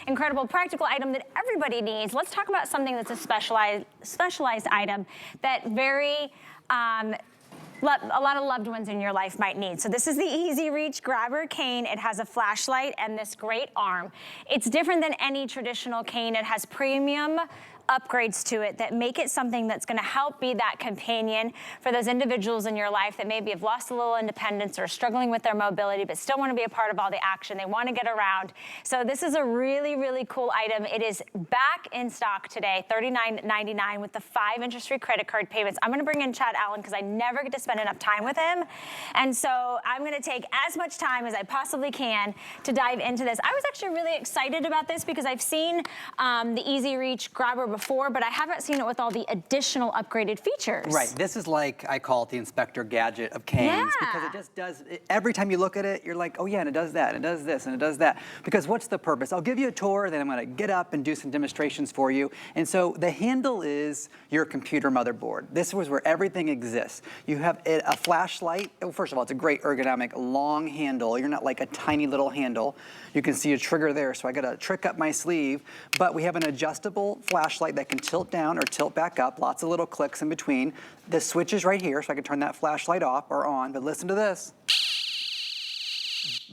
incredible practical item that everybody needs. Let's talk about something that's a specialized item that a lot of loved ones in your life might need. So this is the Easy Reach Grabber Cane. It has a flashlight and this great arm. It's different than any traditional cane. It has premium upgrades to it that make it something that's gonna help be that companion for those individuals in your life that maybe have lost a little independence or struggling with their mobility but still wanna be a part of all the action. They wanna get around. So this is a really, really cool item. It is back in stock today, $39.99 with the 5 interest-free credit card payments. I'm gonna bring in Chad Allen because I never get to spend enough time with him. And so I'm gonna take as much time as I possibly can to dive into this. I was actually really excited about this because I've seen the Easy Reach Grabber before, but I haven't seen it with all the additional upgraded features. Right, this is like, I call it the Inspector Gadget of canes, because it just does, every time you look at it, you're like, oh yeah, and it does that, and it does this, and it does that. Because what's the purpose? I'll give you a tour, then I'm gonna get up and do some demonstrations for you. And so the handle is your computer motherboard. This is where everything exists. You have a flashlight. Well, first of all, it's a great ergonomic long handle. You're not like a tiny little handle. You can see a trigger there, so I got a trick up my sleeve, but we have an adjustable flashlight that can tilt down or tilt back up, lots of little clicks in between. The switch is right here, so I can turn that flashlight off or on, but listen to this.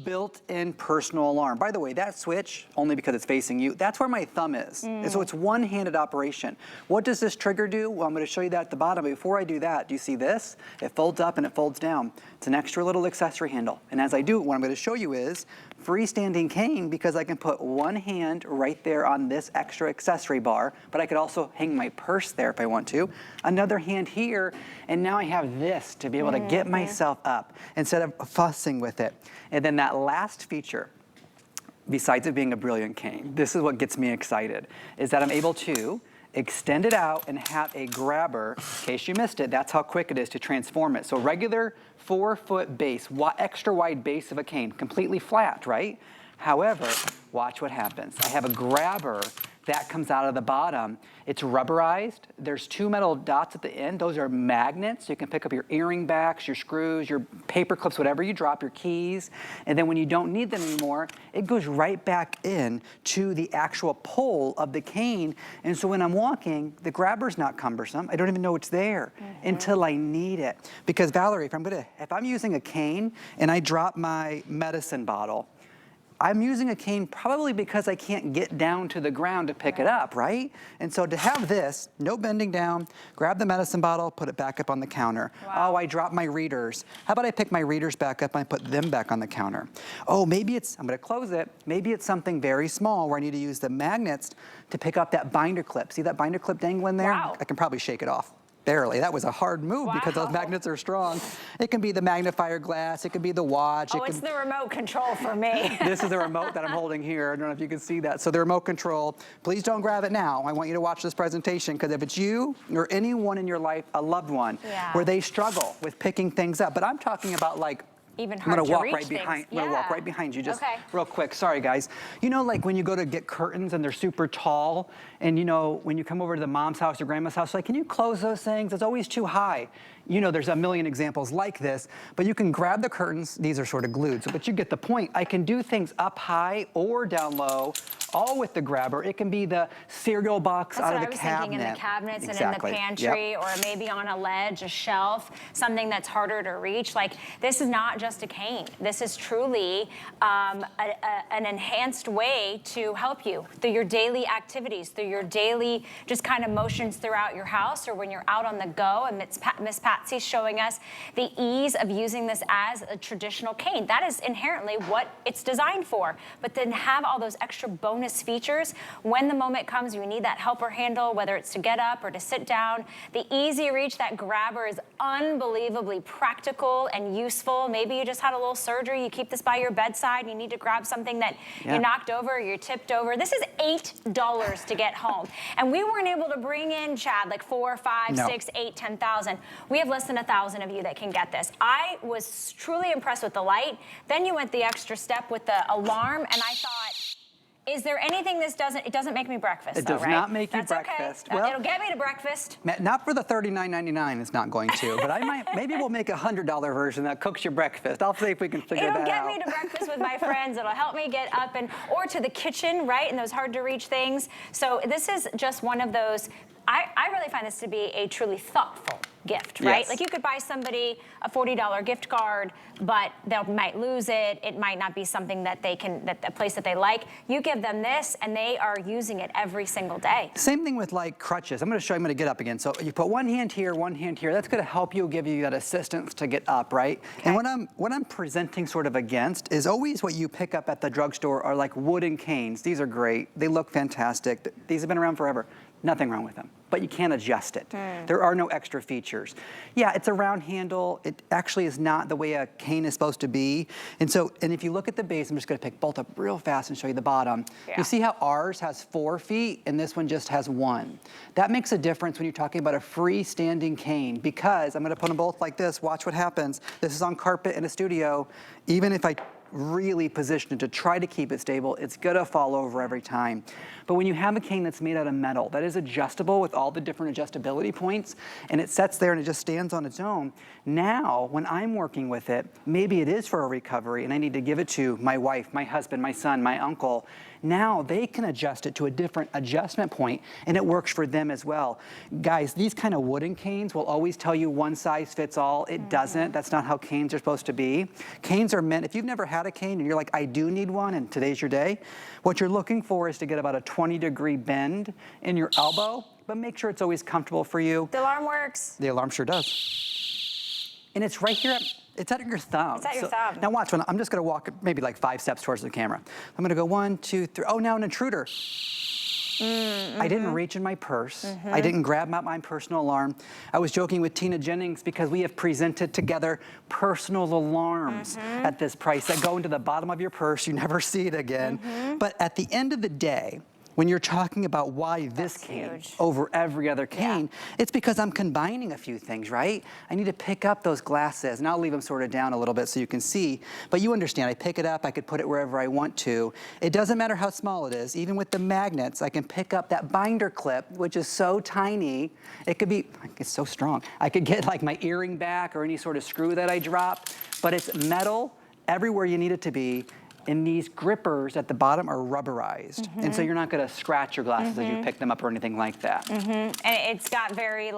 Built-in personal alarm. By the way, that switch, only because it's facing you, that's where my thumb is. And so it's one-handed operation. What does this trigger do? Well, I'm gonna show you that at the bottom, but before I do that, do you see this? It folds up and it folds down. It's an extra little accessory handle. And as I do it, what I'm gonna show you is freestanding cane, because I can put one hand right there on this extra accessory bar, but I could also hang my purse there if I want to. Another hand here, and now I have this to be able to get myself up instead of fussing with it. And then that last feature, besides it being a brilliant cane, this is what gets me excited, is that I'm able to extend it out and have a grabber. In case you missed it, that's how quick it is to transform it. So regular 4-foot base, extra wide base of a cane, completely flat, right? However, watch what happens. I have a grabber that comes out of the bottom. It's rubberized. There's 2 metal dots at the end. Those are magnets. You can pick up your earring backs, your screws, your paper clips, whatever you drop, your keys. And then when you don't need them anymore, it goes right back in to the actual pole of the cane. And so when I'm walking, the grabber's not cumbersome. I don't even know it's there until I need it. Because Valerie, if I'm using a cane and I drop my medicine bottle, I'm using a cane probably because I can't get down to the ground to pick it up, right? And so to have this, no bending down, grab the medicine bottle, put it back up on the counter. Oh, I dropped my readers. How about I pick my readers back up and I put them back on the counter? Oh, maybe it's, I'm gonna close it, maybe it's something very small where I need to use the magnets to pick up that binder clip. See that binder clip dangling there? I can probably shake it off. Barely. That was a hard move because those magnets are strong. It can be the magnifier glass. It can be the watch. Oh, it's the remote control for me. This is the remote that I'm holding here. I don't know if you can see that. So the remote control, please don't grab it now. I want you to watch this presentation because if it's you or anyone in your life, a loved one, where they struggle with picking things up. But I'm talking about like, I'm gonna walk right behind you just real quick. Sorry, guys. You know, like when you go to get curtains and they're super tall, and you know, when you come over to the mom's house or grandma's house, like, can you close those things? It's always too high. You know, there's a million examples like this, but you can grab the curtains. These are sort of glued, but you get the point. I can do things up high or down low, all with the grabber. It can be the cereal box out of the cabinet. That's what I was thinking, in the cabinets and in the pantry, or maybe on a ledge, a shelf, something that's harder to reach. Like, this is not just a cane. This is truly an enhanced way to help you through your daily activities, through your daily just kind of motions throughout your house, or when you're out on the go. And Miss Patsy's showing us the ease of using this as a traditional cane. That is inherently what it's designed for. But then have all those extra bonus features when the moment comes you need that helper handle, whether it's to get up or to sit down. The Easy Reach, that grabber, is unbelievably practical and useful. Maybe you just had a little surgery, you keep this by your bedside, you need to grab something that you knocked over or you tipped over. This is $8 to get home. And we weren't able to bring in, Chad, like 4, 5, 6, 8, 10,000. We have less than 1,000 of you that can get this. I was truly impressed with the light. Then you went the extra step with the alarm, and I thought, Is there anything this doesn't, it doesn't make me breakfast It though, does right? not make you That's breakfast. Okay. Well, it'll get me to breakfast. Not for the $39.99, it's not going to, but I might, maybe we'll make a $100 version that cooks your breakfast. I'll see if we can figure that out. It'll get me to breakfast with my friends. It'll help me get up or to the kitchen, right? And those hard to reach things. So this is just one of those, I really find this to be a truly thoughtful gift, right? Yes. Like you could buy somebody a $40 gift card, but they might lose it. It might not be something that they can, a place that they like. You give them this and they are using it every single day. Same thing with like crutches. I'm gonna show you, I'm gonna get up again. So you put one hand here, one hand here. That's gonna help you, give you that assistance to get up, right? Okay. And what I'm presenting sort of against is always what you pick up at the drugstore are like wooden canes. These are great. They look fantastic. These have been around forever. Nothing wrong with them, but you can't adjust it. There are no extra features. Yeah, it's a round handle. It actually is not the way a cane is supposed to be. And if you look at the base, I'm just gonna pick both up real fast and show you the bottom. Yeah. You see how ours has 4 feet and this one just has 1. That makes a difference when you're talking about a freestanding cane because I'm gonna put them both like this. Watch what happens. This is on carpet in a studio. Even if I really position it to try to keep it stable, it's gonna fall over every time. But when you have a cane that's made out of metal, that is adjustable with all the different adjustability points, and it sets there and it just stands on its own, now when I'm working with it, maybe it is for a recovery and I need to give it to my wife, my husband, my son, my uncle, now they can adjust it to a different adjustment point and it works for them as well. Guys, these kind of wooden canes will always tell you one size fits all. It doesn't. That's not how canes are supposed to be. Canes are meant, if you've never had a cane and you're like, I do need one and today's your day, what you're looking for is to get about a 20-degree bend in your elbow, but make sure it's always comfortable for you. The alarm works. The alarm sure does. And it's right here, it's at your thumb. It's at your thumb. Now watch, I'm just gonna walk maybe like 5 steps towards the camera. I'm gonna go 1, 2, 3, oh, now an intruder. I didn't reach in my purse. I didn't grab my personal alarm. I was joking with Tina Jennings because we have presented together personal alarms at this price that go into the bottom of your purse. You never see it again. But at the end of the day, when you're talking about why this cane over every other cane, it's because I'm combining a few things, right? I need to pick up those glasses, and I'll leave them sort of down a little bit so you can see. But you understand, I pick it up, I could put it wherever I want to. It doesn't matter how small it is. Even with the magnets, I can pick up that binder clip, which is so tiny. It could be, it's so strong. I could get like my earring back or any sort of screw that I dropped, but it's metal everywhere you need it to be. And these grippers at the bottom are rubberized. And so you're not gonna scratch your glasses as you pick them up or anything like that. And it's got very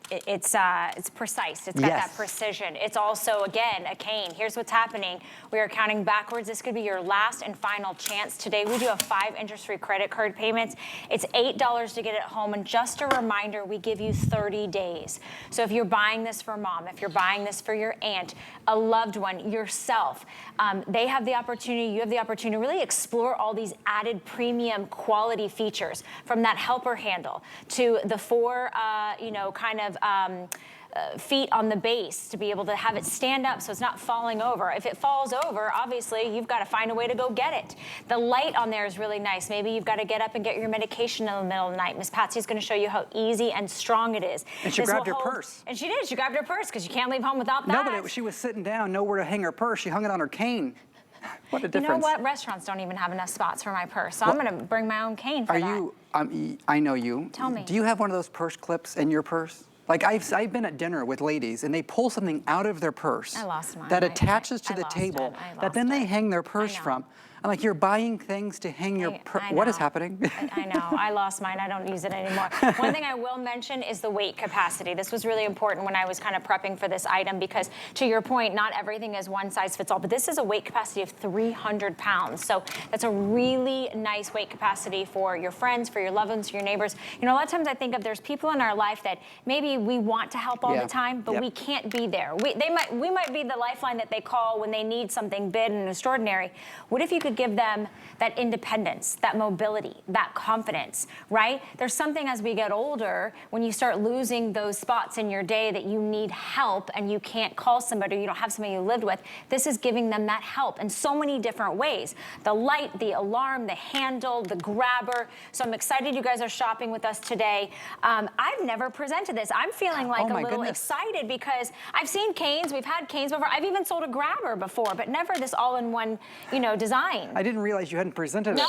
it's precise. It's got that precision. It's also, again, a cane. Here's what's happening. We are counting backwards. This could be your last and final chance. Today we do have 5 interest-free credit card payments. It's $8 to get it home. And just a reminder, we give you 30 days. So if you're buying this for mom, if you're buying this for your aunt, a loved one, yourself, they have the opportunity, you have the opportunity to really explore all these added premium quality features, from that helper handle to the 4, feet on the base to be able to have it stand up so it's not falling over. If it falls over, obviously you've got to find a way to go get it. The light on there is really nice. Maybe you've got to get up and get your medication in the middle of the night. Miss Patsy's going to show you how easy and strong it is. And she grabbed her purse. And she did. She grabbed her purse because you can't leave home without that. No, but she was sitting down, nowhere to hang her purse. She hung it on her cane. What a difference. You know what? Restaurants don't even have enough spots for my purse, so I'm going to bring my own cane for that. I know you. Tell me. Do you have one of those purse clips in your purse? Like I've been at dinner with ladies and they pull something out of their purse that attaches to the table that then they hang their purse from. I'm like, you're buying things to hang your purse. What is happening? I know. I lost mine. I don't use it anymore. One thing I will mention is the weight capacity. This was really important when I was kind of prepping for this item because, to your point, not everything is one size fits all, but this is a weight capacity of 300 pounds. So that's a really nice weight capacity for your friends, for your loved ones, your neighbors. You know, a lot of times I think of there's people in our life that maybe we want to help all the time, but we can't be there. We might be the lifeline that they call when they need something big and extraordinary. What if you could give them that independence, that mobility, that confidence, right? There's something as we get older, when you start losing those spots in your day that you need help and you can't call somebody, you don't have somebody you lived with, this is giving them that help in so many different ways. The light, the alarm, the handle, the grabber. So I'm excited you guys are shopping with us today. I've never presented this. I'm feeling like a little excited because I've seen canes, we've had canes before. I've even sold a grabber before, but never this all-in-one, design. cane. I didn't realize you hadn't presented it. No.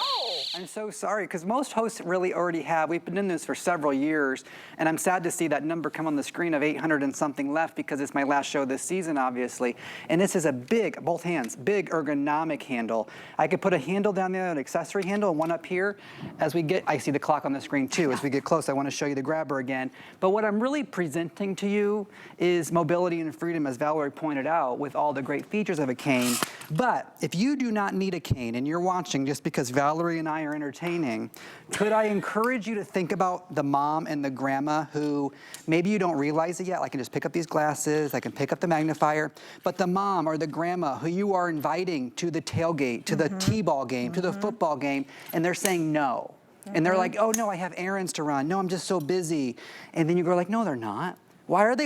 I'm so sorry, because most hosts really already have. We've been in this for several years, and I'm sad to see that number come on the screen of 800 and something left, because it's my last show this season, obviously. And this is a big, both hands, big ergonomic handle. I could put a handle down there, an accessory handle, and one up here. As we get, I see the clock on the screen too. As we get close, I want to show you the grabber again. But what I'm really presenting to you is mobility and freedom, as Valerie pointed out, with all the great features of a cane. But if you do not need a cane and you're watching just because Valerie and I are entertaining, could I encourage you to think about the mom and the grandma who maybe you don't realize it yet? I can just pick up these glasses, I can pick up the magnifier, but the mom or the grandma who you are inviting to the tailgate, to the t-ball game, to the football game, and they're saying no. And they're like, oh no, I have errands to run. No, I'm just so busy. And then you go like, no, they're not. Why are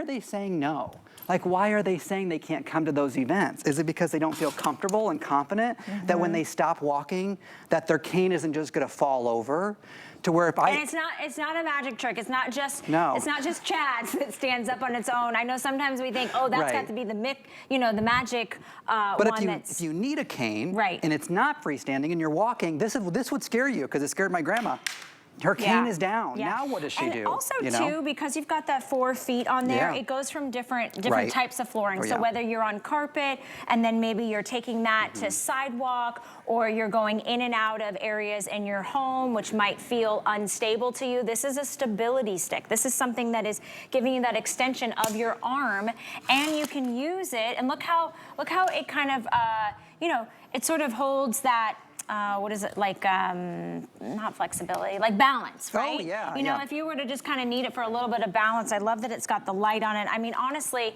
they saying no? Like, why are they saying they can't come to those events? Is it because they don't feel comfortable and confident that when they stop walking, that their cane isn't just gonna fall over? To where if I... And it's not a magic trick. It's not just No. It's not just Chad's that stands up on its own. I know sometimes we think, oh, that's got to be the the magic but one if you need a cane Right. and it's not freestanding and you're walking, this would scare you, because it scared my grandma. Her cane is down. Now what does she do? And also you know? too, because you've got that 4 feet on there, it goes from different types of flooring. So whether you're on carpet and then maybe you're taking that to sidewalk, or you're going in and out of areas in your home which might feel unstable to you, this is a stability stick. This is something that is giving you that extension of your arm, and you can use it. And look how it kind of it sort of holds that. What is it, like, not flexibility, like balance, right? Oh, yeah, You know, if you were to just kind of need it for a little bit of balance, I love that it's got the light on it. I mean, honestly,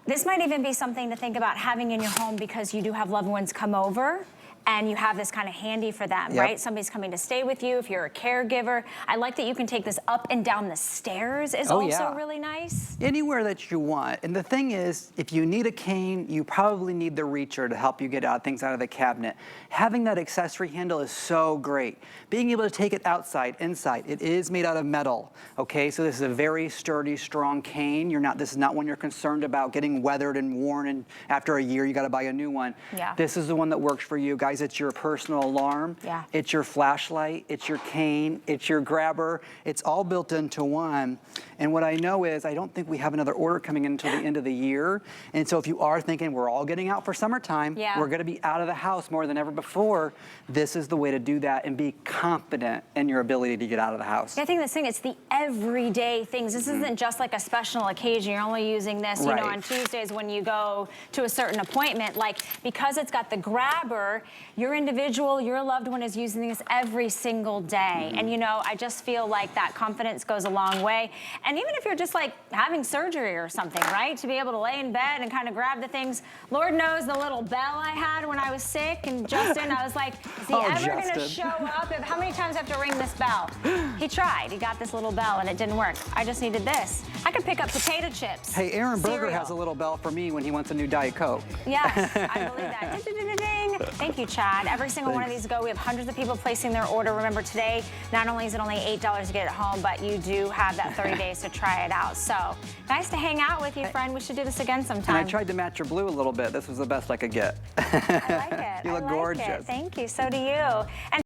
this might even be something to think about having in your home, because you do have loved ones come over, and you have this kind of handy for them, right? Somebody's coming to stay with you if you're a caregiver. I like that you can take this up and down the stairs is also really nice. Anywhere that you want. And the thing is, if you need a cane, you probably need the reacher to help you get things out of the cabinet. Having that accessory handle is so great. Being able to take it outside, inside, it is made out of metal, okay? So this is a very sturdy, strong cane. This is not one you're concerned about getting weathered and worn, and after a year you gotta buy a new one. This is the one that works for you. Guys, it's your personal alarm, it's your flashlight, it's your cane, it's your grabber, it's all built into one. And what I know is, I don't think we have another order coming in until the end of the year. And so if you are thinking we're all getting out for summertime, we're gonna be out of the house more than ever before, this is the way to do that and be confident in your ability to get out of the house. I think this thing, it's the everyday things. This isn't just like a special occasion. You're only using this, you know, on Tuesdays when you go to a certain appointment. Like, because it's got the grabber, your individual, your loved one is using this every single day. And you know, I just feel like that confidence goes a long way. And even if you're just like having surgery or something, right? To be able to lay in bed and kind of grab the things. Lord knows the little bell I had when I was sick, and Justin, I was like, is he ever gonna show up? How many times I have to ring this bell? He tried, he got this little bell and it didn't work. I just needed this. I could pick up potato chips. Hey, Aaron Berger cereal. has a little bell for me when he wants a new Diet Coke. Yes, I believe that. Ding. Thank you, Chad. Every single one of these go. We have hundreds of people placing their order. Remember, today, not only is it only $8 to get it home, but you do have that 30 days to try it out. So, nice to hang out with you, friend. We should do this again sometime. And I tried to match your blue a little bit. This was the best I could get. I like it. You look gorgeous. Thank you. So do you. And